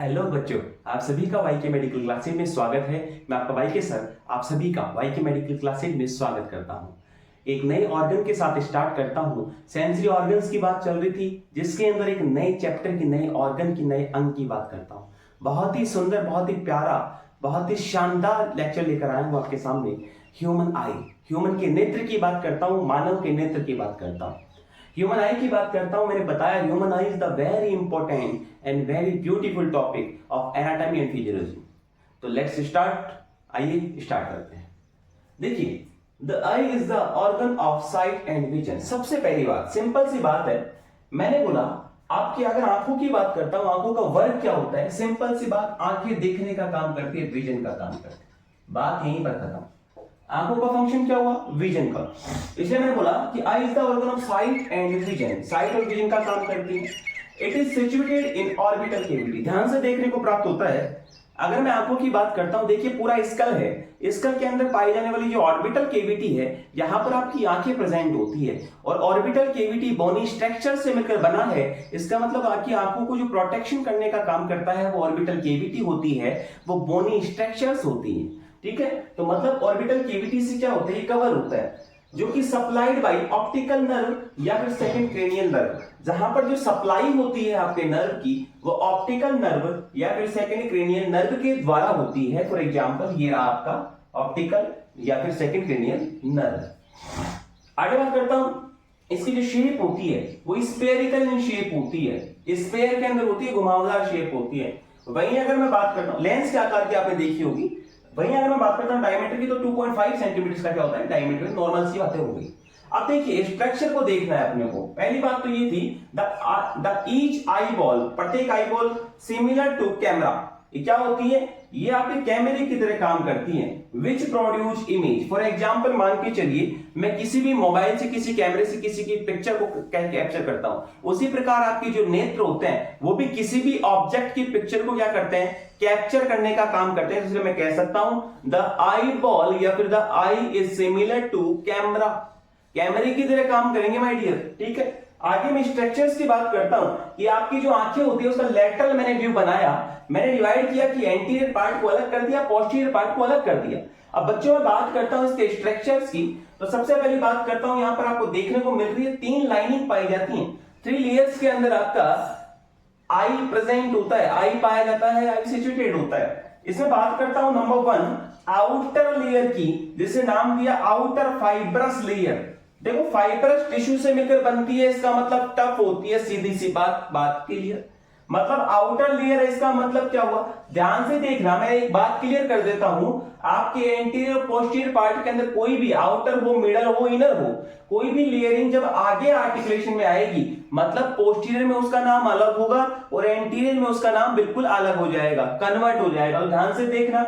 Hello बच्चों, आप सभी का वाई के मेडिकल क्लासेज में स्वागत है। मैं आपका वाई के सर आप सभी का वाई के मेडिकल क्लासेज में स्वागत करता हूं। एक नए ऑर्गन के साथ स्टार्ट करता हूं। सेंसरी ऑर्गन्स की बात चल रही थी, जिसके अंदर एक नए चैप्टर की, नए ऑर्गन की, नए अंग की बात करता हूं। बहुत ही सुंदर, बहुत ही प्यारा, बहुत ही शानदार लेक्चर लेकर आया हूं आपके सामने। ह्यूमन आई, ह्यूमन के नेत्र की बात करता हूं, मानव के नेत्र की बात करता हूं, ह्यूमन आई की बात करता हूं। मैंने बताया human I is the very important and very beautiful topic of anatomy and physiology. तो लेट्स स्टार्ट, आइए स्टार्ट करते हैं। देखिए, the eye is the organ of sight and vision. सबसे पहली बात, सिंपल सी बात है, मैंने बोला आपकी अगर आंखों की बात करता हूं, आंखों का वर्क क्या होता है? सिंपल सी बात, आंखें देखने का काम करती है, विजन का काम करती है। बात यहीं पर खत्म। आंखों का फंक्शन क्या हुआ? विजन का। इसलिए मैंने बोला कि eye is the organ of sight and vision. Sight और विजन का काम करती है। It is situated in orbital cavity. ध्यान से देखने को प्राप्त होता है। अगर मैं आंखों की बात करता हूं, देखिए पूरा स्कल है, स्कल के अंदर पाई जाने वाली जो ऑर्बिटल कैविटी है, यहां पर आपकी आंखें प्रेजेंट होती है। और ऑर्बिटल कैविटी बोनी स्ट्रक्चर से मिलकर बना है। इसका मतलब आपकी आंखों को जो प्रोटेक्शन करने का काम करता है वो ऑर्बिटल कैविटी होती है, वो बोनी स्ट्रक्चर्स होती है। ठीक है, तो मतलब ऑर्बिटल कैविटी से क्या होता है? कवर होता है, जो कि सप्लाइड बाय ऑप्टिकल नर्व या फिर सेकंड क्रेनियल नर्व। जहां पर जो सप्लाई होती है आपके नर्व की, वो ऑप्टिकल नर्व या फिर सेकंड क्रेनियल नर्व के द्वारा होती है। फॉर एग्जांपल ये रहा आपका ऑप्टिकल या फिर सेकंड क्रेनियल नर्व। आगे बात करता हूं, इसकी जो शेप होती है वो स्फेरिकल इन शेप होती है, स्फेयर के अंदर होती है, घुमावदार शेप होती है। वहीं अगर मैं बात करता हूं लेंस के आकार की, आपने देखी होगी। वहीं अगर मैं बात करता हूं डायमीटर की, तो 2.5 सेंटीमीटर का क्या होता है? डायमीटर। नॉर्मल सी बातें हो गई। अब देखिए स्ट्रक्चर को देखना है अपने को। पहली बात तो ये थी, द ईच आई बॉल, प्रत्येक eyeball similar to camera. ये क्या होती है? ये आपके कैमरे की तरह काम करती है। Which produce image. For example मान के चलिए मैं किसी भी मोबाइल से, किसी कैमरे से किसी की पिक्चर को कैप्चर करता हूं, उसी प्रकार आपके जो नेत्र होते हैं वो भी किसी भी ऑब्जेक्ट की पिक्चर को क्या करते हैं? कैप्चर करने का काम करते हैं। इसलिए मैं कह सकता हूं द आई बॉल या फिर the eye is similar to camera. कैमरे की तरह काम करेंगे माय डियर। ठीक है, आगे मैं स्ट्रक्चर्स की बात करता हूं कि आपकी जो आंखें होती है उसका लेटरल मैंने व्यू बनाया, मैंने डिवाइड किया कि एंटीरियर पार्ट को अलग कर दिया, पोस्टीरियर पार्ट को अलग कर दिया। अब बच्चों में बात करता हूं इसके स्ट्रक्चर्स की, तो सबसे पहली बात करता हूं, यहां पर आपको देखने को मिल रही है 3 लाइनिंग पाई जाती हैं। 3 लेयर्स के अंदर आपका आई प्रेजेंट होता है, आई पाया जाता है, आई सिचुएटेड होता है। इसमें बात करता हूं नंबर 1 आउटर लेयर की, जिसे नाम दिया आउटर फाइब्रस लेयर। देखो फाइब्रस टिश्यू से मिलकर बनती है, इसका मतलब टफ होती है, सीधी सी बात क्लियर। मतलब आउटर लेयर है, इसका मतलब क्या हुआ? ध्यान से देखना, मैं एक बात क्लियर कर देता हूं। आपके एंटीरियर पोस्टीरियर पार्ट के अंदर कोई भी, आउटर हो, मिडल हो, इनर हो, कोई भी लेयरिंग जब आगे आर्टिकुलेशन में आएगी, मतलब पोस्टीरियर में उसका नाम अलग होगा और एंटीरियर में उसका नाम बिल्कुल अलग हो जाएगा, कन्वर्ट हो जाएगा। तो ध्यान से देखना,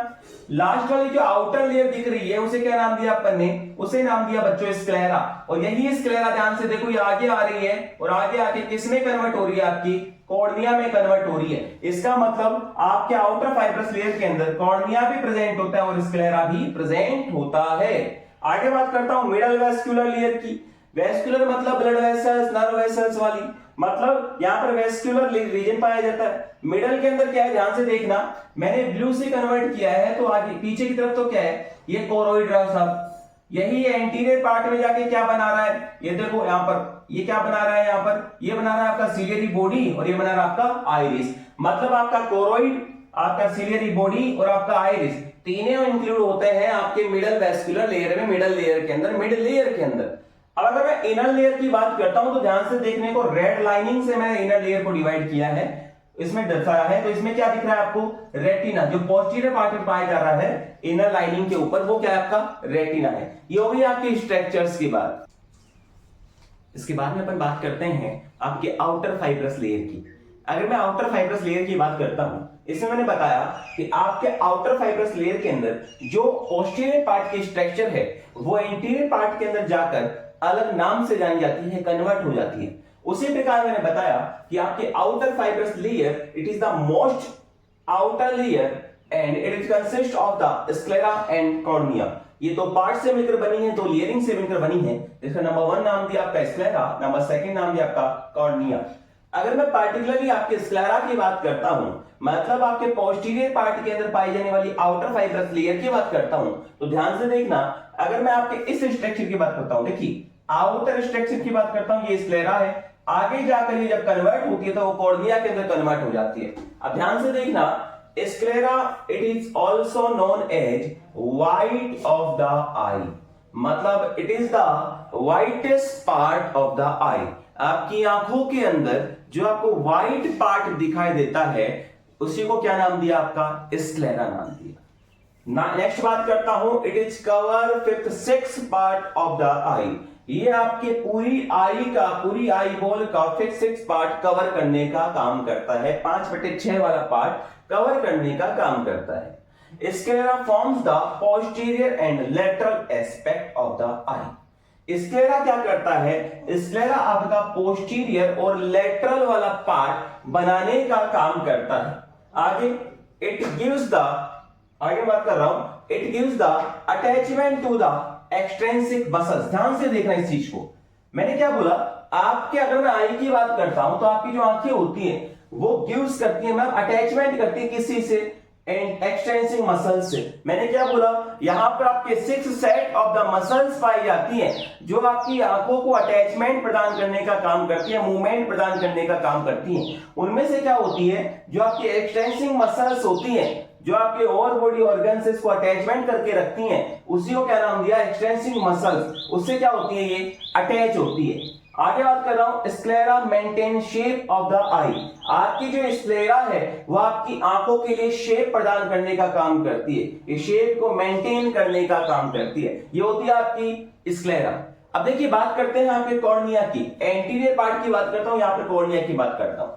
लास्ट वाली जो आउटर लेयर दिख रही है उसे क्या नाम दिया अपन ने? उसे नाम दिया बच्चों स्क्लेरा। और यही स्क्लेरा, ध्यान से देखो, ये आगे आ रही है और आगे आके किसमें कन्वर्ट हो रही है? आपकी कॉर्निया में कन्वर्ट हो रही है। इसका मतलब आपके आउटर फाइब्रस लेयर के अंदर कॉर्निया भी प्रेजेंट होता है और स्क्लेरा भी प्रेजेंट होता है। आगे बात करता हूं मिडल वेस्क्यूलर लेयर की। वेस्क्यूलर मतलब ब्लड वेसल्स, नर्व वेसल्स वाली, मतलब यहां पर वेस्क्यूलर रीजन पाया जाता है। मिडल के अंदर क्या है? ध्यान से देखना, मैंने ब्लू से कन्वर्ट किया है, तो आगे पीछे की तरफ तो क्या है? ये कोरोइड रहा साहब। यही एंटीरियर पार्ट में जाके क्या बना रहा है? ये देखो यहां पर, ये क्या बना रहा है? यहां पर ये बना रहा है आपका सिलियरी बॉडी और ये बना रहा है आपका आइरिस। मतलब आपका कोरोइड, आपका सिलियरी बॉडी और आपका आइरिस, तीनों इंक्लूड होते हैं आपके मिडल वेस्क्यूलर लेयर में, मिडल लेयर के अंदर, मिड लेयर के अंदर। अब अगर मैं इनर लेयर की बात करता हूं, तो ध्यान से देखने को, रेड लाइनिंग से मैंने इनर लेयर को डिवाइड किया है, इसमें दर्शाया है। तो इसमें क्या दिख रहा है आपको? रेटिना, जो पोस्टीरियर पार्ट में पाया जा रहा है इनर लाइनिंग के ऊपर, वो क्या है? आपका रेटिना है। ये हो गई आपकी स्ट्रक्चर्स की बात। इसके बाद में अपन बात करते हैं आपके आउटर फाइब्रस लेयर की। अगर मैं आउटर फाइब्रस लेयर की बात करता हूं, इसमें मैंने बताया कि आपके आउटर फाइब्रस लेयर के अंदर जो पोस्टीरियर पार्ट की स्ट्रक्चर है वो एंटीरियर पार्ट के अंदर जाकर अलग नाम से जानी जाती है, कन्वर्ट हो जाती है। उसी प्रकार मैंने बताया कि आपके outer fibrous layer, it is the most outer layer and it is consist of the sclera and cornea. ये दो पार्ट से मिलकर बनी है, दो लेयरिंग से मिलकर बनी है। इसका नंबर 1 नाम दिया आपका स्क्लेरा, नंबर 2 नाम दिया आपका कॉर्निया। अगर मैं पार्टिकुलरली आपके स्क्लेरा की बात करता हूं, मतलब आपके पोस्टीरियर पार्ट के अंदर पाई जाने वाली आउटर फाइब्रस लेयर की बात करता हूं, तो ध्यान से देखना, अगर मैं आपके इस स्ट्रक्चर की बात करता हूं, देखिए आउटर स्ट्रक्चर की बात करता हूं, ये स्क्लेरा है, आगे जाकर ये जब कन्वर्ट होती है तो वो कॉर्निया के अंदर कन्वर्ट हो जाती है। अब ध्यान से देखना, sclera it is also known as white of the eye, मतलब it is the whitest part of the eye. आपकी आंखों के अंदर जो आपको व्हाइट पार्ट दिखाई देता है उसी को क्या नाम दिया, आपका स्क्लेरा नाम दिया। नेक्स्ट बात करता हूं, it is cover fifth six part of the eye, ये आपके पूरी आई बॉल का फिफ्थ सिक्स पार्ट कवर करने का काम करता है, 5/6 वाला पार्ट कवर करने का काम करता है। Sclera forms the posterior and lateral aspect of the I. Sclera क्या करता है, स्क्लेरा आपका पोस्टीरियर और लेटरल वाला पार्ट बनाने का काम करता है। आगे इट गिव्स द, आगे बात कर रहा हूं, it gives the attachment to the extrinsic muscles. ध्यान से देखना इस चीज को, मैंने क्या बोला, आपके अगर मैं आई की बात करता हूं तो आपकी जो आंखें होती हैं वो गिव्स करती है, मैम अटैचमेंट करती है किसी से, एक्सटेंसिंग मसल्स से। मैंने क्या बोला, यहां पर आपके 6 सेट ऑफ द मसल्स पाई जाती हैं जो आपकी आंखों को अटैचमेंट प्रदान करने का काम करती है, मूवमेंट प्रदान करने का काम करती हैं। उनमें से क्या होती है, जो आपकी एक्सटेंसिंग मसल्स होती हैं, जो आपके ओवर बॉडी ऑर्गन्स को अटैचमेंट करके रखती हैं, उसी को क्या नाम दिया, एक्सटेंसिंग मसल्स। उससे क्या होती है, ये अटैच होती है। आगे बात कर रहा हूं, sclera maintain shape of the eye. आपकी जो स्क्लेरा है वो आपकी आंखों के लिए शेप प्रदान करने का काम करती है, ये शेप को मेंटेन करने का काम करती है, ये होती है आपकी स्क्लेरा। अब देखिए बात करते हैं आपके कॉर्निया की, एंटीरियर पार्ट की बात करता हूं, यहां पे कॉर्निया की बात करता हूं।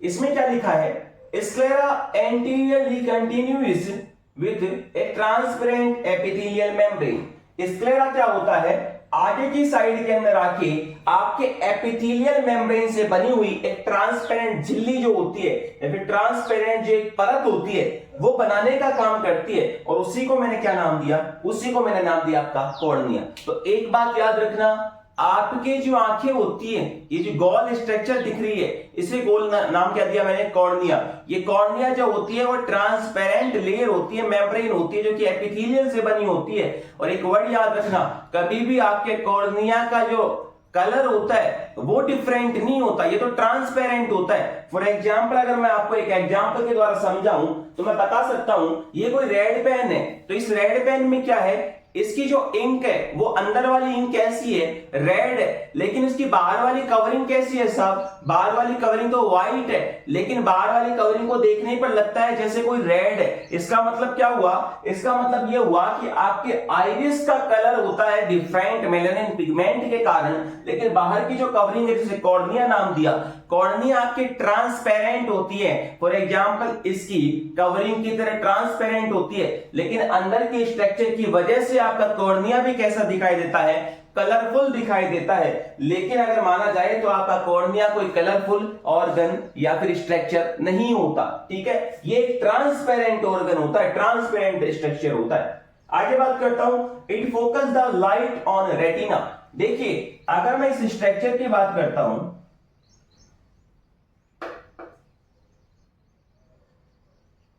इसमें क्या लिखा है, sclera anteriorly continuous with A transparent epithelial membrane. Sclera क्या होता है, आगे की साइड के अंदर आके आपके एपिथेलियल मेम्ब्रेन से बनी हुई एक ट्रांसपेरेंट झिल्ली जो होती है या फिर ट्रांसपेरेंट जो एक परत होती है वो बनाने का काम करती है, और उसी को मैंने क्या नाम दिया, उसी को मैंने नाम दिया आपका कॉर्निया। तो एक बात याद रखना, आपके जो आंखें होती हैं, ये जो गोल स्ट्रक्चर दिख रही है इसे गोल नाम क्या दिया मैंने, कॉर्निया। ये कॉर्निया जो होती है वो ट्रांसपेरेंट लेयर होती है, मेम्ब्रेन होती है जो कि एपिथेलियल से बनी होती है। और एक वर्ड याद रखना, कभी भी आपके कॉर्निया का जो कलर होता है वो डिफरेंट नहीं होता, ये तो ट्रांसपेरेंट होता है। फॉर एग्जाम्पल अगर मैं आपको एक एग्जाम्पल के द्वारा समझाऊं तो मैं बता सकता हूं, ये कोई रेड पेन है, तो इस रेड पेन में क्या है, इसकी जो इंक है वो अंदर वाली इंक कैसी है, रेड है, लेकिन इसकी बाहर वाली कवरिंग कैसी है साहब, बाहर वाली कवरिंग तो व्हाइट है, लेकिन बाहर वाली कवरिंग को देखने पर लगता है जैसे कोई रेड है। इसका मतलब क्या हुआ, इसका मतलब यह हुआ कि आपके आइरिस का कलर होता है डिफरेंट मेलानिन पिगमेंट के कारण, लेकिन बाहर की जो कवरिंग है जिसे कॉर्निया नाम दिया, कॉर्निया आपके ट्रांसपेरेंट होती है। फॉर एग्जांपल इसकी कवरिंग की तरह ट्रांसपेरेंट होती है, लेकिन अंदर के स्ट्रक्चर की वजह से आपका कॉर्निया भी कैसा दिखाई देता है, कलरफुल दिखाई देता है। लेकिन अगर माना जाए तो आपका कॉर्निया कोई कलरफुल ऑर्गन या फिर स्ट्रक्चर नहीं होता, ठीक है, ये ट्रांसपेरेंट ऑर्गन होता है, ट्रांसपेरेंट स्ट्रक्चर होता है। आगे बात करता हूं, it focus the light on retina. देखिए अगर मैं इस स्ट्रक्चर की बात करता हूं,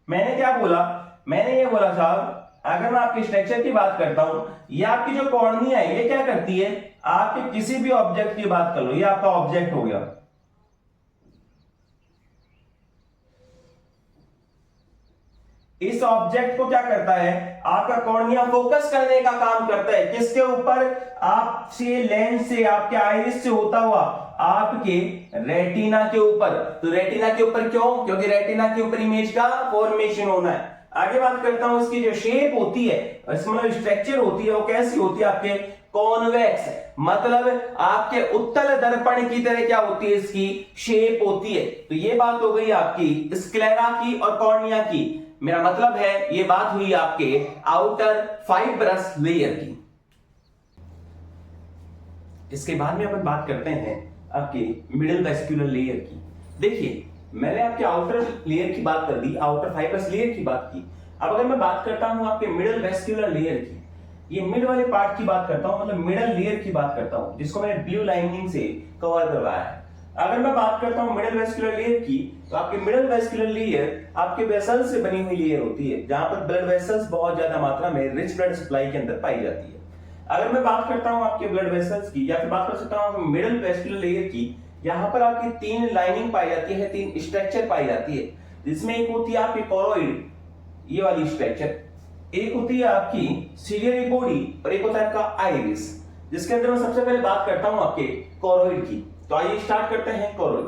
मैंने क्या बोला, मैंने ये बोला साहब, अगर मैं आपके स्ट्रक्चर की बात करता हूं, ये आपकी जो कॉर्निया है ये क्या करती है, आपके किसी भी ऑब्जेक्ट की बात कर लो, ये आपका ऑब्जेक्ट हो गया, इस ऑब्जेक्ट को क्या करता है, आपका कॉर्निया फोकस करने का काम करता है, किसके ऊपर, आपसे लेंस से, आपके आइरिस से होता हुआ आपके रेटिना के ऊपर। तो रेटिना के ऊपर क्यों, क्योंकि रेटिना के ऊपर इमेज का फॉर्मेशन होना है। आगे बात करता हूं, इसकी जो शेप होती है, मतलब स्ट्रक्चर होती है, वो कैसी होती है, आपके कॉन्वेक्स, मतलब आपके उत्तल दर्पण की तरह क्या होती है, इसकी शेप होती है। तो ये बात हो गई आपकी स्क्लेरा की और कॉर्निया की। मेरा मतलब है ये बात हुई आपके आउटर फाइब्रस लेयर की। इसके बाद में अपन बात करते हैं आपके मिडिल वेस्क्यूलर लेयर की। देखिए मैंने आपके आउटर लेयर की बात कर दी, आउटर फाइब्रस लेयर की बात की। अब अगर मैं बात करता हूं आपके मिडिल वेस्क्यूलर लेयर की, ये मिड वाले पार्ट की बात करता हूं, मतलब मिडिल लेयर की बात करता हूं, जिसको मैंने ब्लू लाइनिंग से कवर करवाया है। अगर मैं बात करता हूं मिडिल वेस्कुलर लेयर की, तो आपकी मिडिल वेस्कुलर लेयर आपके वेसल्स से बनी हुई लेयर होती है, जहां पर ब्लड वेसल्स बहुत ज्यादा मात्रा में रिच ब्लड सप्लाई के अंदर पाई जाती है। अगर मैं बात करता हूं आपके ब्लड वेसल्स की, या फिर बात कर सकता हूं मिडिल वेस्कुलर लेयर की, यहाँ पर आपकी 3 लाइनिंग पाई जाती है, 3 स्ट्रक्चर पाई जाती है, जिसमें एक होती है आपकी कोरोइड, ये वाली स्ट्रक्चर, एक होती है आपकी सिलियरी बॉडी और एक होता है आपका आइरिस, जिसके अंदर मैं सबसे पहले बात करता हूं आपके कोरोइड की। तो आइए स्टार्ट करते हैं choroid.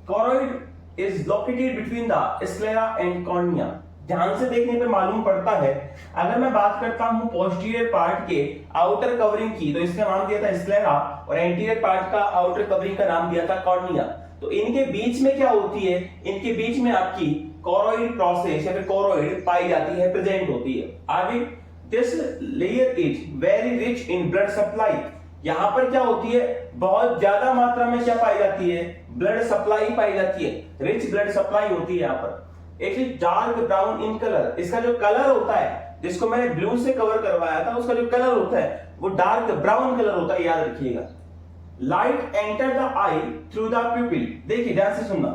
Choroid is located between the sclera and cornea. ध्यान से देखने पे मालूम पड़ता है, अगर मैं बात करता हूं पोस्टीरियर पार्ट के आउटर कवरिंग की, तो इसका नाम दिया था स्क्लेरा, और एंटीरियर पार्ट का आउटर कवरिंग का नाम दिया था कॉर्निया। तो इनके बीच में क्या होती है, इनके बीच में आपकी कोरोइड प्रोसेस या फिर कोरोइड पाई जाती है, प्रेजेंट होती है। आगे, this layer is very rich in blood supply. यहां पर क्या होती है, बहुत ज्यादा मात्रा में क्या पाई जाती है, ब्लड सप्लाई पाई जाती है, रिच ब्लड सप्लाई होती है। यहां पर एक डार्क ब्राउन इन कलर, इसका जो कलर होता है, जिसको मैंने ब्लू से कवर करवाया था, उसका जो कलर होता है वो डार्क ब्राउन कलर होता है, याद रखिएगा। Light enter the I through the प्यूपिल। देखिए ध्यान से सुनना,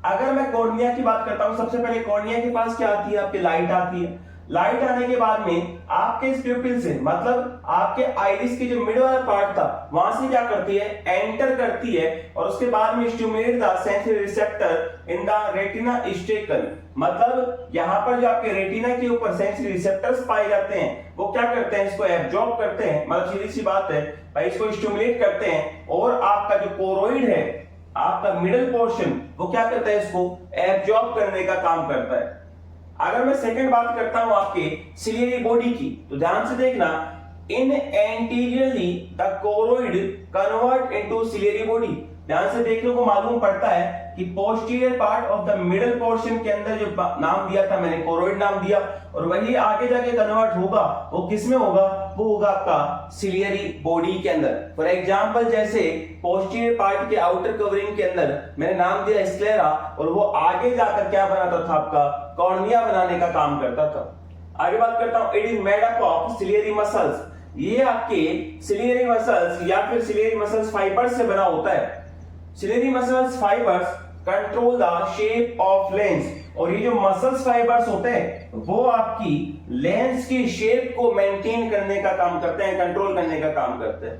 अगर मैं कॉर्निया की बात करता हूं, सबसे पहले कॉर्निया के पास क्या आती है, आपकी लाइट आती है। लाइट आने के बाद में आपके इस प्यूपिल से, मतलब आपके आइरिस के जो मिड वाला पार्ट था, वहां से क्या करती है, एंटर करती है, और उसके बाद में stimulate the sensory receptor in the retina स्टेकल। मतलब यहां पर जो आपके रेटिना के ऊपर सेंसरी रिसेप्टर्स पाए जाते हैं, वो क्या करते हैं, इसको एब्जॉर्ब करते हैं, मतलब सीधी सी बात है भाई, इसको स्टिमुलेट करते हैं, और आपका जो कोरोइड है, आपका मिडल पोर्शन, वो क्या करता है, इसको एब्जॉर्ब करने का काम करता है। अगर मैं सेकंड बात करता हूं आपके सिलियरी बॉडी की, तो ध्यान से देखना, in anteriorly the choroid convert into ciliary body. ध्यान से देखने को मालूम पड़ता है कि posterior part of the middle portion के अंदर जो नाम दिया था मैंने, कोरोइड नाम दिया, और वही आगे जाके कन्वर्ट होगा, वो किसमें होगा, वो होगा आपका सिलियरी बॉडी के अंदर। फॉर एग्जांपल, जैसे पोस्टीरियर पार्ट के आउटर कवरिंग के अंदर मैंने नाम दिया स्क्लेरा, और वो आगे जाकर क्या बनाता था, आपका कॉर्निया बनाने का काम करता था। आगे बात करता हूं, it is made up of ciliary muscles. ये आपके सिलियरी मसल्स या फिर सिलियरी मसल्स फाइबर्स से बना होता है। Ciliary muscles fibres control the shape of lens, और ये जो मसल्स फाइबर्स होते हैं वो आपकी लेंस की शेप को मेंटेन करने का काम करते हैं, कंट्रोल करने का काम करते हैं।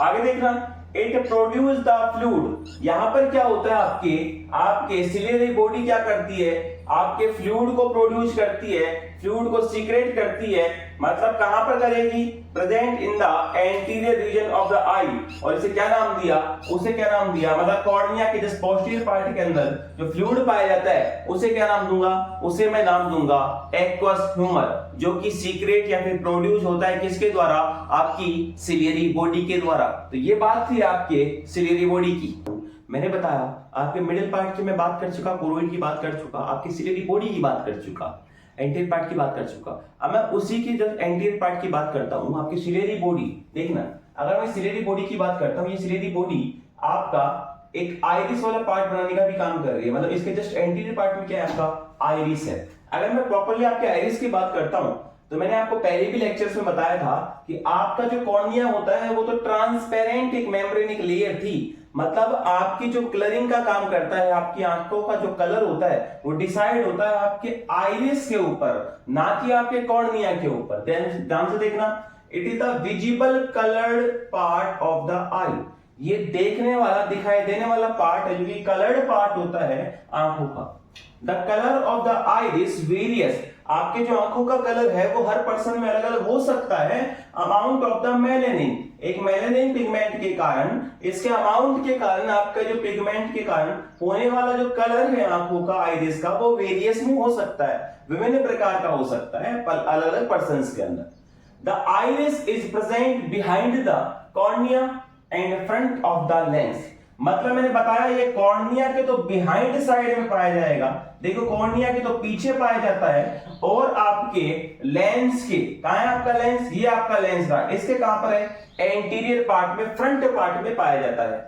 आगे देखना, इट प्रोड्यूस द फ्लूइड। यहां पर क्या होता है, आपके सिलियरी बॉडी क्या करती है, आपके फ्लूइड को प्रोड्यूस करती है, फ्लूइड को सीक्रेट करती है। मतलब कहां पर करेगी, present in the anterior region of the eye, और इसे क्या नाम दिया, उसे क्या नाम दिया, मतलब कॉर्निया के जस्ट पोस्टीरियर पार्ट के अंदर जो फ्लूइड पाया जाता है, उसे क्या नाम दूंगा, उसे मैं नाम दूंगा एक्वस ह्यूमर, जो कि सीक्रेट या फिर प्रोड्यूस होता है किसके द्वारा, आपकी सिलियरी बॉडी के द्वारा। तो ये बात थी आपके सिलियरी बॉडी की। मैंने बताया आपके मिडिल पार्ट की मैं बात कर चुका, कोरोइड की बात कर चुका, आपकी सिलियरी बॉडी की बात कर चुका, एंटीरियर पार्ट की बात कर चुका। अब मैं उसी की जब एंटीरियर पार्ट की बात करता हूं, आपकी सिलियरी बॉडी। देखना, अगर मैं सिलियरी बॉडी की बात करता हूं, ये सिलियरी बॉडी आपका एक आइरिस वाला पार्ट बनाने का भी काम कर रही है, मतलब इसके जस्ट एंटीरियर पार्ट में क्या है, आपका आइरिस है। अगर मैं प्रॉपर्ली आपके आइरिस की बात करता हूं, तो मैंने आपको पहले भी लेक्चर्स में बताया था कि आपका जो कॉर्निया होता है वो तो ट्रांसपेरेंट एक मेम्ब्रेनिक लेयर थी, मतलब आपकी जो कलरिंग का काम करता है, आपकी आंखों का जो कलर होता है वो डिसाइड होता है आपके आइरिस के ऊपर, ना कि आपके कॉर्निया के ऊपर। ध्यान से देखना, it is the visible coloured part of the eye. ये देखने वाला, दिखाई देने वाला पार्ट है, जो कि कलर्ड पार्ट होता है आंखों का। The colour of the iris various. आपके जो आंखों का कलर है वो हर पर्सन में अलग अलग हो सकता है, अमाउंट ऑफ द मेलेनिन। एक मेलेनिन पिगमेंट के कारण, इसके अमाउंट के कारण, आपका जो पिगमेंट के कारण होने वाला जो कलर है आंखों का, आइरिस का, वो वेरियस में हो सकता है, विभिन्न प्रकार का हो सकता है अलग अलग पर्सन्स के अंदर। The iris is present behind the cornea and front of the lens. मतलब मैंने बताया ये कॉर्निया के तो बिहाइंड साइड में पाया जाएगा, देखो कॉर्निया के तो पीछे पाया जाता है, और आपके लेंस के, कहां है आपका लेंस, ये आपका लेंस रहा, इसके कहां पर है, एंटीरियर पार्ट में, फ्रंट पार्ट में पाया जाता है।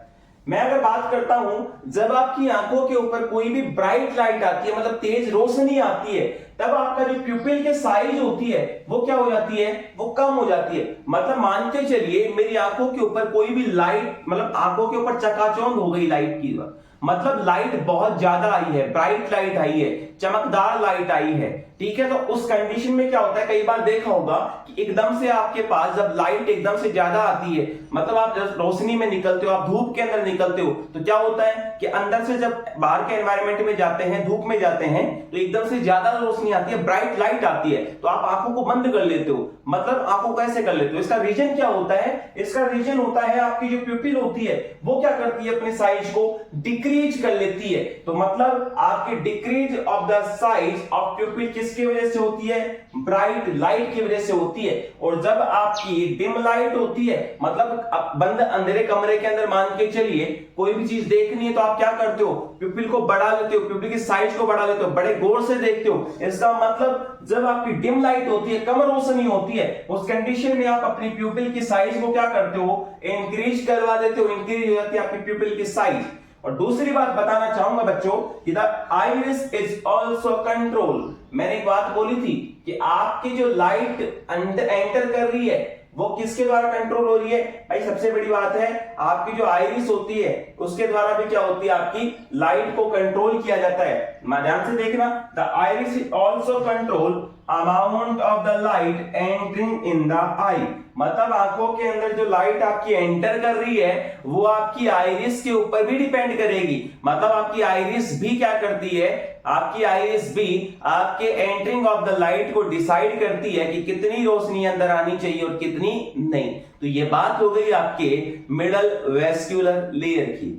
मैं अगर बात करता हूं जब आपकी आंखों के ऊपर कोई भी ब्राइट लाइट आती है, मतलब तेज रोशनी आती है, तब आपका जो प्यूपिल के साइज होती है वो क्या हो जाती है, वो कम हो जाती है। मतलब मान के चलिए मेरी आंखों के ऊपर कोई भी लाइट, मतलब आंखों के ऊपर चकाचौंध हो गई लाइट की, मतलब लाइट बहुत ज्यादा आई है, ब्राइट लाइट आई है, चमकदार लाइट आई है, ठीक है। तो उस कंडीशन में क्या होता है, कई बार देखा होगा कि एकदम से आपके पास जब लाइट एकदम से ज्यादा आती है, मतलब आप जब रोशनी में निकलते हो, आप धूप के अंदर निकलते हो, तो क्या होता है कि अंदर से जब बाहर के एनवायरनमेंट में जाते हैं, धूप में जाते हैं, तो एकदम से ज्यादा रोशनी आती है, ब्राइट लाइट आती है, तो आप आंखों को बंद कर लेते हो, मतलब आंखों को ऐसे कर लेते हो। इसका रीजन क्या होता है, इसका रीजन होता है आपकी जो प्यूपिल होती है वो क्या करती है, अपने साइज को डिक्रीज कर लेती है। तो मतलब आपकी decrease of the size of प्यूपिल किसकी वजह से होती है, ब्राइट लाइट की वजह से होती है। और जब आपकी डिम लाइट होती है, मतलब बंद अंधेरे कमरे के अंदर मान के चलिए कोई भी चीज देखनी है, तो आप क्या करते हो, प्यूपिल को बढ़ा लेते हो, प्यूपिल की साइज को बढ़ा लेते हो, बड़े गौर से देखते हो। इसका मतलब जब आपकी डिम लाइट होती है, कम रोशनी होती है, उस कंडीशन में आप अपनी प्यूपिल की साइज को क्या करते हो, इंक्रीज करवा देते हो, इंक्रीज हो जाती है आपकी प्यूपिल की साइज। और दूसरी बात बताना चाहूंगा बच्चों कि the iris is also control. मैंने एक बात बोली थी कि आपकी जो लाइट एंटर कर रही है वो किसके द्वारा कंट्रोल हो रही है, भाई सबसे बड़ी बात है आपकी जो आइरिस होती है उसके द्वारा भी क्या होती है, आपकी लाइट को कंट्रोल किया जाता है। ध्यान से देखना, the iris is also control amount of the light entering in the eye. मतलब आंखों के अंदर जो लाइट आपकी एंटर कर रही है वो आपकी आइरिस के ऊपर भी डिपेंड करेगी। मतलब आपकी आइरिस भी क्या करती है, आपकी आइरिस भी आपके एंटरिंग ऑफ द लाइट को डिसाइड करती है कि कितनी रोशनी अंदर आनी चाहिए और कितनी नहीं। तो ये बात हो गई आपके मिडल वेस्क्यूलर लेयर की।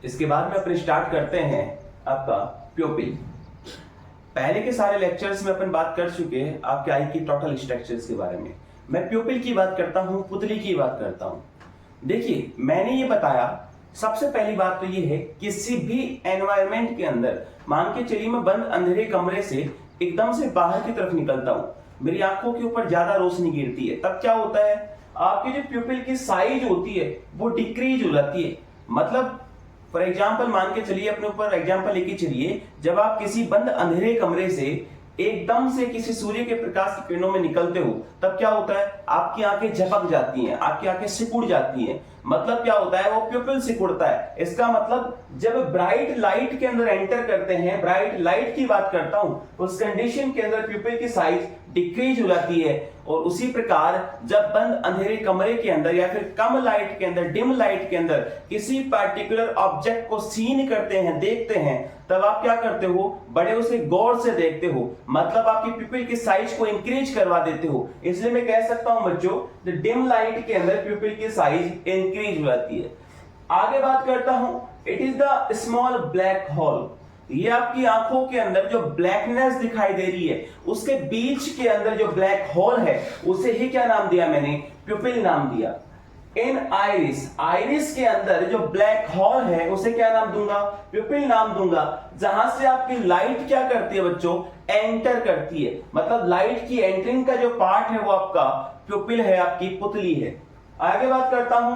इसके बाद में अपने स्टार्ट करते हैं आपका प्यूपिल। पहले के सारे लेक्चर्स में अपन बात कर चुके हैं आपके आई की टोटल स्ट्रक्चर्स के बारे में। मैं प्यूपिल की बात करता हूं, पुतली की बात करता हूं। देखिए मैंने ये बताया, सबसे पहली बात तो ये है किसी भी एनवायरनमेंट के अंदर मान के चलिए मैं बंद अंधेरे कमरे से एकदम से बाहर की तरफ निकलता हूं, मेरी आंखों के ऊपर ज्यादा रोशनी गिरती है, तब क्या होता है, आपकी जो प्यूपिल की साइज होती है वो डिक्रीज हो जाती है। मतलब फॉर एग्जाम्पल मान के चलिए, अपने ऊपर एग्जाम्पल लेके चलिए, जब आप किसी बंद अंधेरे कमरे से एकदम से किसी सूर्य के प्रकाश की किरणों में निकलते हो, तब क्या होता है, आपकी आंखें झपक जाती हैं, आपकी आंखें सिकुड़ जाती हैं। मतलब क्या होता है, वो प्यूपिल सिकुड़ता है। इसका मतलब जब ब्राइट लाइट के अंदर एंटर करते हैं, ब्राइट लाइट की बात करता हूं, उस कंडीशन के अंदर प्यूपिल की साइज डिक्रीज हो जाती है। और उसी प्रकार जब बंद अंधेरे कमरे के अंदर या फिर कम लाइट के अंदर, डिम लाइट के अंदर किसी पर्टिकुलर ऑब्जेक्ट को सीन करते हैं, देखते हैं, तब आप क्या करते हो, बड़े उसे गौर से देखते हो, मतलब आपकी प्यूपिल की साइज को इंक्रीज करवा देते हो। इसलिए मैं कह सकता हूं बच्चों, डिम लाइट के अंदर प्यूपिल की साइज इंक्रीज हो जाती है। आगे बात करता हूं, it is the small black hole. ये आपकी आंखों के अंदर जो ब्लैकनेस दिखाई दे रही है, उसके बीच के अंदर जो ब्लैक होल है, उसे ही क्या नाम दिया मैंने, प्यूपिल नाम दिया। इन आइरिस, आइरिस के अंदर जो ब्लैक होल है उसे क्या नाम दूंगा, प्यूपिल नाम दूंगा। जहां से आपकी लाइट क्या करती है बच्चों, एंटर करती है। मतलब लाइट की एंट्रिंग का जो पार्ट है वो आपका प्यूपिल है, आपकी पुतली है। आगे बात करता हूं,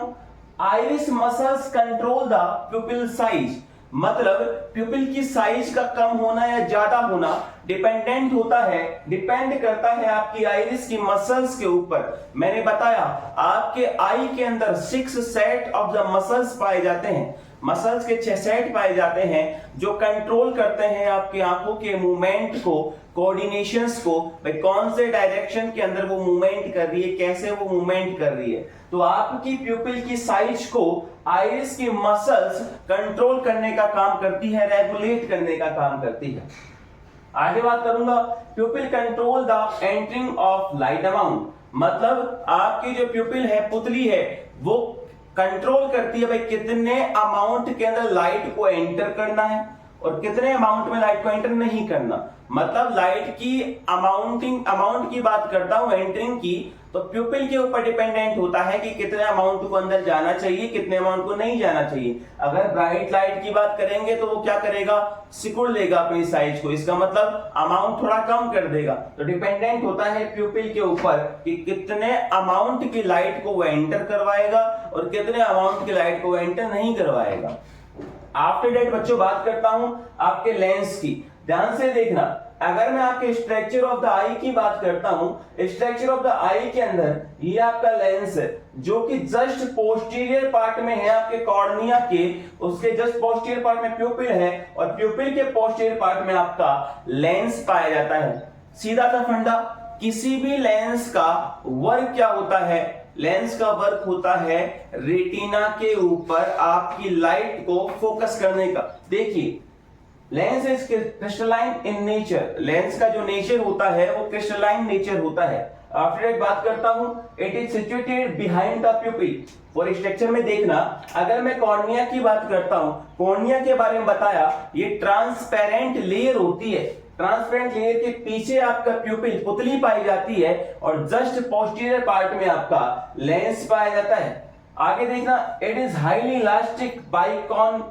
iris muscles control the प्यूपिल size. मतलब प्यूपिल की साइज का कम होना या ज्यादा होना डिपेंडेंट होता है, डिपेंड करता है आपकी आइरिस की मसल्स के ऊपर। मैंने बताया आपके आई के अंदर 6 सेट ऑफ द मसल्स पाए जाते हैं, मसल्स के 6 सेट पाए जाते हैं जो कंट्रोल करते हैं आपकी आंखों के मूवमेंट को, कोऑर्डिनेशंस को, भाई कौन से डायरेक्शन के अंदर वो मूवमेंट कर रही है, कैसे वो मूवमेंट कर रही है। तो आपकी प्यूपिल की साइज को आइरिस की मसल्स कंट्रोल करने का काम करती है, रेगुलेट करने का काम करती है। आगे बात करूंगा, प्यूपिल control the entering of light amount. मतलब आपकी जो प्यूपिल है, पुतली है, वो कंट्रोल करती है भाई कितने अमाउंट के अंदर लाइट को एंटर करना है और कितने अमाउंट में लाइट को एंटर नहीं करना। मतलब लाइट की अमाउंट की बात करता हूं एंटरिंग की, तो प्यूपिल के ऊपर डिपेंडेंट होता है कि कितने अमाउंट को अंदर जाना चाहिए, कितने अमाउंट को नहीं जाना चाहिए। अगर ब्राइट लाइट की बात करेंगे तो वो क्या करेगा, सिकुड़ लेगा अपनी साइज को, इसका मतलब अमाउंट थोड़ा कम कर देगा। तो डिपेंडेंट होता है प्यूपिल के ऊपर कि कितने अमाउंट की लाइट को वो एंटर करवाएगा और कितने अमाउंट की लाइट को वो एंटर नहीं करवाएगा। आफ्टर डेट बच्चों बात करता हूं आपके लेंस की, ध्यान से देखना। अगर मैं आपके स्ट्रक्चर ऑफ द आई की बात करता हूं, स्ट्रक्चर ऑफ द आई के अंदर ये आपका लेंस है जो कि जस्ट पोस्टीरियर पार्ट में है आपके कॉर्निया के, उसके जस्ट पोस्टीरियर पार्ट में प्यूपिल है और प्यूपिल के पोस्टीरियर पार्ट में आपका लेंस पाया जाता है। सीधा सा फंडा, किसी भी लेंस का वर्क क्या होता है, लेंस का वर्क होता है रेटिना के ऊपर आपकी लाइट को फोकस करने का। देखिए lens is crystalline in nature, lens का जो नेचर होता है वो क्रिस्टलाइन नेचर होता है। आफ्टर एक बात करता हूं, it is situated behind the प्यूपिल। और स्ट्रक्चर में देखना, अगर मैं कॉर्निया की बात करता हूं, कॉर्निया के बारे में बताया, ये ट्रांसपेरेंट लेयर होती है, ट्रांसपेरेंट लेयर के पीछे आपका प्यूपिल पुतली पाई जाती है और जस्ट पोस्टीरियर पार्ट में आपका लेंस पाया जाता है। आगे देखना, it is highly elastic biconvex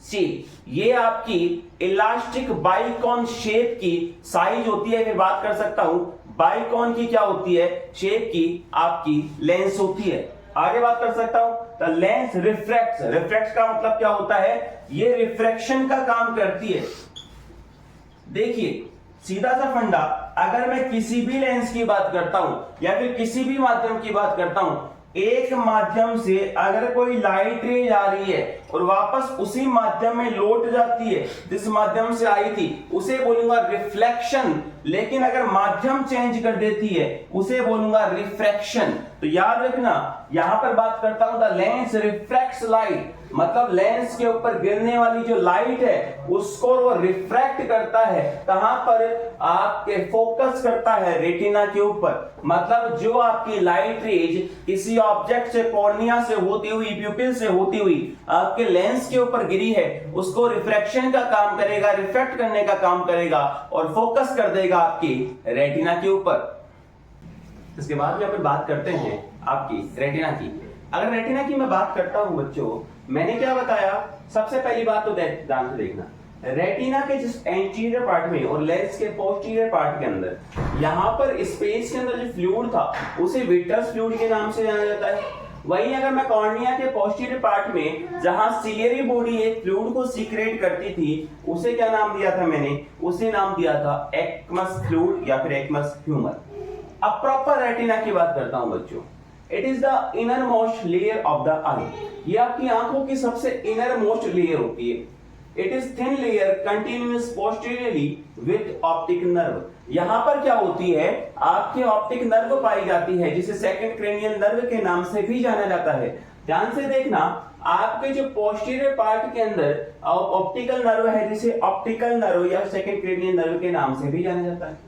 shape, ये आपकी इलास्टिक बाइकॉन शेप की साइज होती है। फिर बात कर सकता हूं बाइकॉन की क्या होती है, शेप की आपकी लेंस होती है। आगे बात कर सकता हूं, द लेंस रिफ्रैक्ट्स, रिफ्रैक्ट्स का मतलब क्या होता है, ये रिफ्रैक्शन का काम करती है। देखिए सीधा सा फंडा, अगर मैं किसी भी लेंस की बात करता हूं या फिर किसी भी माध्यम की बात करता हूं, एक माध्यम से अगर कोई लाइट रे आ रही है और वापस उसी माध्यम में लौट जाती है जिस माध्यम से आई थी, उसे बोलूंगा रिफ्लेक्शन। लेकिन अगर माध्यम चेंज कर देती है उसे बोलूंगा रिफ्रैक्शन। तो याद रखना, यहां पर बात करता हूं द लेंस रिफ्रैक्ट्स लाइट, मतलब लेंस के ऊपर गिरने वाली जो लाइट है उसको वो रिफ्रैक्ट करता है। कहां पर, आपके फोकस करता है रेटिना के ऊपर। मतलब जो आपकी लाइट रेज किसी ऑब्जेक्ट से, कॉर्निया से होती हुई, प्यूपिल से होती हुई आपके लेंस के ऊपर गिरी है, उसको रिफ्रैक्शन का काम करेगा, रिफ्लेक्ट करने का काम करेगा और फोकस कर देगा आपकी रेटिना के ऊपर। इसके बाद में अपन बात करते हैं आपकी रेटिना की। अगर रेटिना की मैं बात करता हूं बच्चों, मैंने क्या बताया, सबसे पहली बात तो ध्यान से देखना, रेटिना के जिस एंटीरियर पार्ट में और लेंस के पोस्टीरियर पार्ट के अंदर, यहां पर स्पेस के अंदर जो फ्लूइड था उसे विट्रस फ्लूइड के नाम से जाना जाता है। वहीं अगर मैं कॉर्निया के पोस्टीरियर पार्ट में जहां सिलियरी बॉडी एक फ्लूइड को सीक्रेट करती थी, उसे क्या नाम दिया था मैंने, उसे नाम दिया था एक्वस फ्लूइड या फिर एक्वस ह्यूमर। अब प्रॉपर रेटिना की बात करता हूं बच्चों, it is the innermost layer of the eye, ये आपकी आंखों की सबसे इनर मोस्ट लेयर होती है। It is thin layer continuous posteriorly with optic nerve. यहां पर क्या होती है, आपके ऑप्टिक नर्व पाई जाती है जिसे सेकंड क्रेनियल नर्व के नाम से भी जाना जाता है। ध्यान से देखना, आपके जो पोस्टीरियर पार्ट के अंदर ऑप्टिकल नर्व है जिसे ऑप्टिकल नर्व या सेकंड क्रेनियल नर्व के नाम से भी जाना जाता है।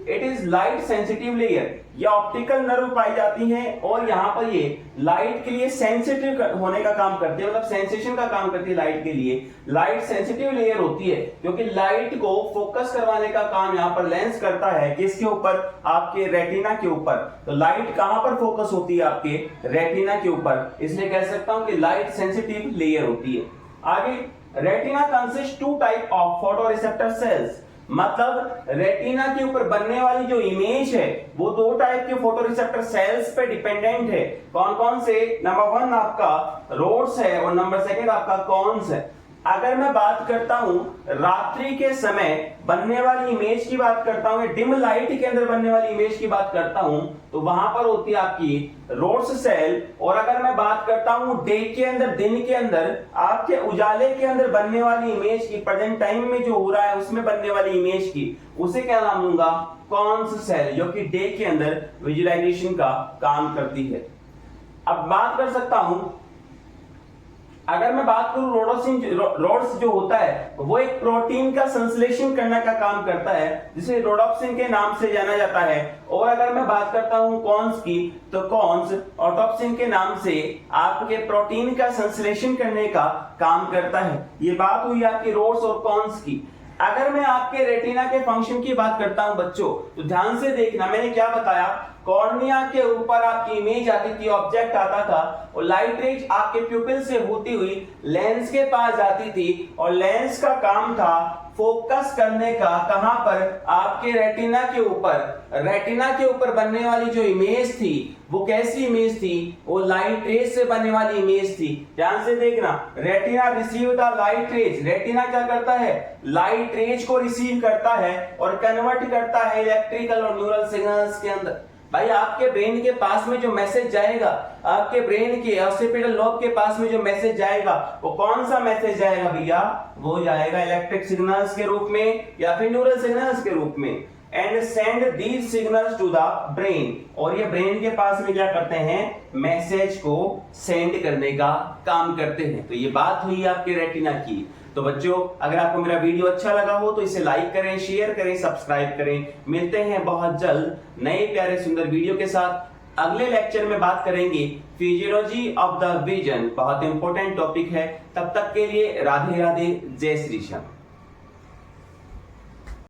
It is light sensitive layer, ये ऑप्टिकल नर्व पाई जाती हैं और यहाँ पर ये लाइट के लिए सेंसिटिव होने का काम करती है, मतलब सेंसेशन का काम करती है लाइट के लिए। लाइट सेंसिटिव लेयर होती है क्योंकि लाइट को फोकस करवाने का काम यहाँ पर लेंस करता है, किसके ऊपर, आपके रेटिना के ऊपर। तो लाइट कहां पर फोकस होती है, आपके रेटिना के ऊपर, इसलिए कह सकता हूं कि लाइट सेंसिटिव लेयर होती है। आगे, retina consist to type of photoreceptor sales, मतलब रेटिना के ऊपर बनने वाली जो इमेज है वो दो टाइप के फोटोरिसेप्टर सेल्स पे डिपेंडेंट है। कौन कौन से, नंबर 1 आपका रोड्स है और नंबर 2 आपका कॉन्स है। अगर मैं बात करता हूं रात्रि के समय बनने वाली इमेज की बात करता हूं, डिम लाइट के अंदर बनने वाली इमेज की बात करता हूं, तो वहां पर होती है आपकी रोड्स सेल। और अगर मैं बात करता हूं डे के अंदर, दिन के अंदर, आपके उजाले के अंदर बनने वाली इमेज की, प्रेजेंट टाइम में जो हो रहा है उसमें बनने वाली इमेज की, उसे क्या नाम दूंगा, कॉन्स सेल, जो कि डे के अंदर विजुअलाइजेशन का काम करती है। अब बात कर सकता हूं, अगर मैं बात करूं रोड्स जो होता है वो एक प्रोटीन का संश्लेषण करने का काम करता है जिसे रोडोप्सिन के नाम से जाना जाता है। और अगर मैं बात करता हूं कॉन्स की, तो कॉन्स ऑटोप्सिन के नाम से आपके प्रोटीन का संश्लेषण करने का काम करता है। ये बात हुई आपकी रोड्स और कॉन्स की। अगर मैं आपके रेटिना के फंक्शन की बात करता हूं बच्चों, तो ध्यान से देखना, मैंने क्या बताया, कॉर्निया के ऊपर आपकी इमेज आती थी, ऑब्जेक्ट आता था, और लाइट रेज आपके प्यूपिल से होती हुई लेंस के पास जाती थी, और लेंस का काम था फोकस करने का, कहां पर, आपके रेटिना के ऊपर। रेटिना के ऊपर बनने वाली जो इमेज थी वो कैसी इमेज थी, वो लाइट रेज से बनने वाली इमेज थी। ध्यान से देखना, retina receive the light rays, retina क्या करता है, लाइट रेज को रिसीव करता है और कन्वर्ट करता है इलेक्ट्रिकल और न्यूरल सिग्नल्स के अंदर। भाई आपके ब्रेन के पास में जो मैसेज जाएगा, आपके ब्रेन के ऑक्सीपिटल लोब के पास में जो मैसेज जाएगा, वो कौन सा मैसेज जाएगा भैया, वो जाएगा इलेक्ट्रिक सिग्नल्स के रूप में या फिर न्यूरल सिग्नल्स के रूप में। And send these signals to the brain, और ये ब्रेन के पास में क्या करते हैं, मैसेज को सेंड करने का काम करते हैं। तो ये बात हुई आपके रेटिना की। तो बच्चों, अगर आपको मेरा वीडियो अच्छा लगा हो तो इसे लाइक करें, शेयर करें, सब्सक्राइब करें। मिलते हैं बहुत जल्द नए प्यारे सुंदर वीडियो के साथ। अगले लेक्चर में बात करेंगे फिजियोलॉजी ऑफ द विजन, बहुत इंपॉर्टेंट टॉपिक है। तब तक के लिए राधे राधे, जय श्री श्याम।